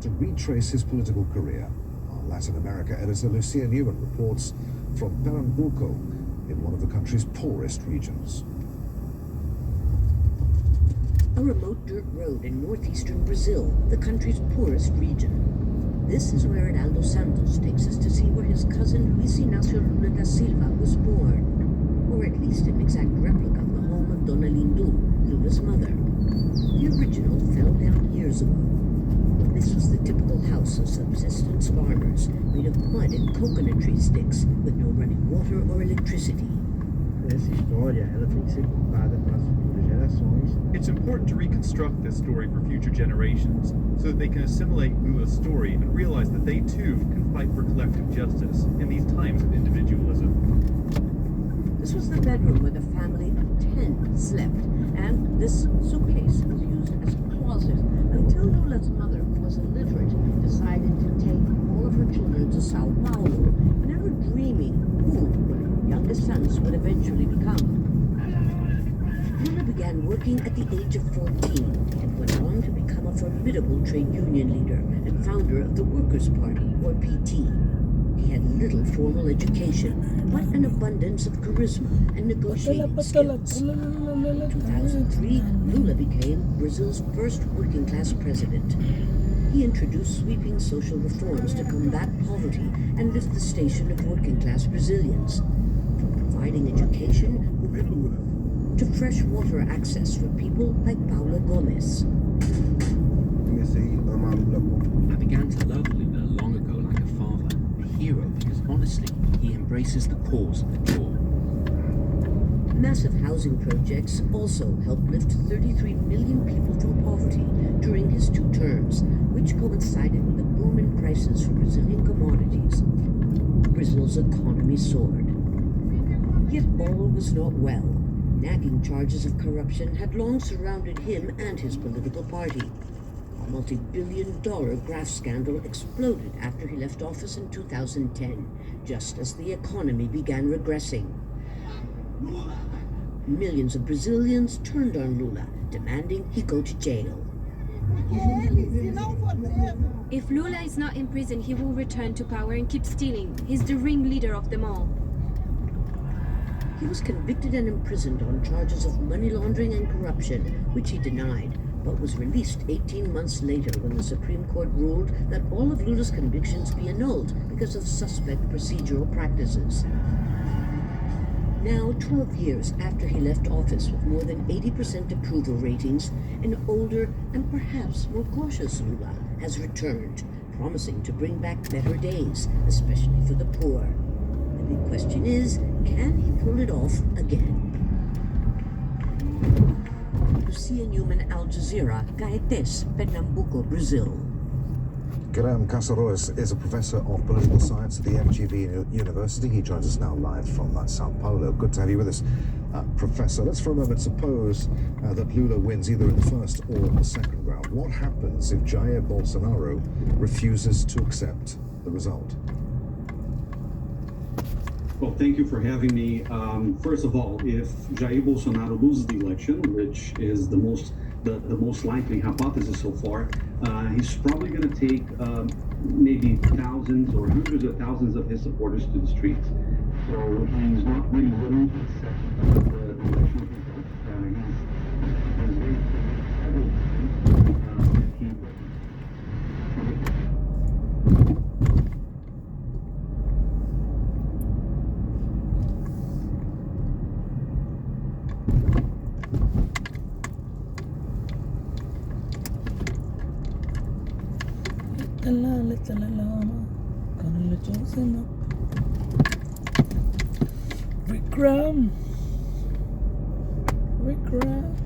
to retrace his political career. Our Latin America editor Lucia Newman reports from Pernambuco, in one of the country's poorest regions. A remote dirt road in northeastern Brazil, the country's poorest region. This is where Heraldo Santos takes us to see where his cousin Luis Inácio Lula da Silva was born, or at least an exact replica of the home of Dona Lindu, Lula's mother. The original fell down years ago. This was the typical house of subsistence farmers, made of mud and coconut tree sticks, with no running water or electricity. Essa história, ela tem que ser contada para as futuras gerações. It's important to reconstruct this story for future generations so that they can assimilate Lula's story and realize that they too can fight for collective justice in these times of individualism. This was the bedroom where the family of 10 slept, and this suitcase was used as a closet until Lula's mother, who was illiterate, decided to take all of her children to Sao Paulo, never dreaming who her youngest sons would eventually become. Lula began working at the age of 14 and went on to become a formidable trade union leader and founder of the Workers' Party, or PT. He had little formal education, but an abundance of charisma and negotiating skills. In 2003, Lula became Brazil's first working-class president. He introduced sweeping social reforms to combat poverty and lift the station of working-class Brazilians, from providing education to fresh water access for people like Paulo Gomes. I began to love Lula long ago like a father, a hero, because honestly, he embraces the cause of the poor. Massive housing projects also helped lift 33 million people from poverty during his 2 terms, which coincided with a boom in prices for Brazilian commodities. Brazil's economy soared. Yet all was not well. Nagging charges of corruption had long surrounded him and his political party. A multi-billion-dollar graft scandal exploded after he left office in 2010, just as the economy began regressing. Millions of Brazilians turned on Lula, demanding he go to jail. If Lula is not in prison, he will return to power and keep stealing. He's the ringleader of them all. He was convicted and imprisoned on charges of money laundering and corruption, which he denied, but was released 18 months later when the Supreme Court ruled that all of Lula's convictions be annulled because of suspect procedural practices. Now, 12 years after he left office with more than 80% approval ratings, an older and perhaps more cautious Lula has returned, promising to bring back better days, especially for the poor. The big question is, can he pull it off again? Lucia Newman, Al Jazeera, Caetés, Pernambuco, Brazil. Guilherme Casarões is a professor of political science at the FGV University. He joins us now live from Sao Paulo. Good to have you with us, Professor. Let's for a moment suppose that Lula wins either in the first or the second round. What happens if Jair Bolsonaro refuses to accept the result? Well, thank you for having me. First of all, if Jair Bolsonaro loses the election, which is the most likely hypothesis so far, he's probably going to take maybe thousands or hundreds of thousands of his supporters to the streets. So he's not really willing to accept the election result. He's very Rick Ram.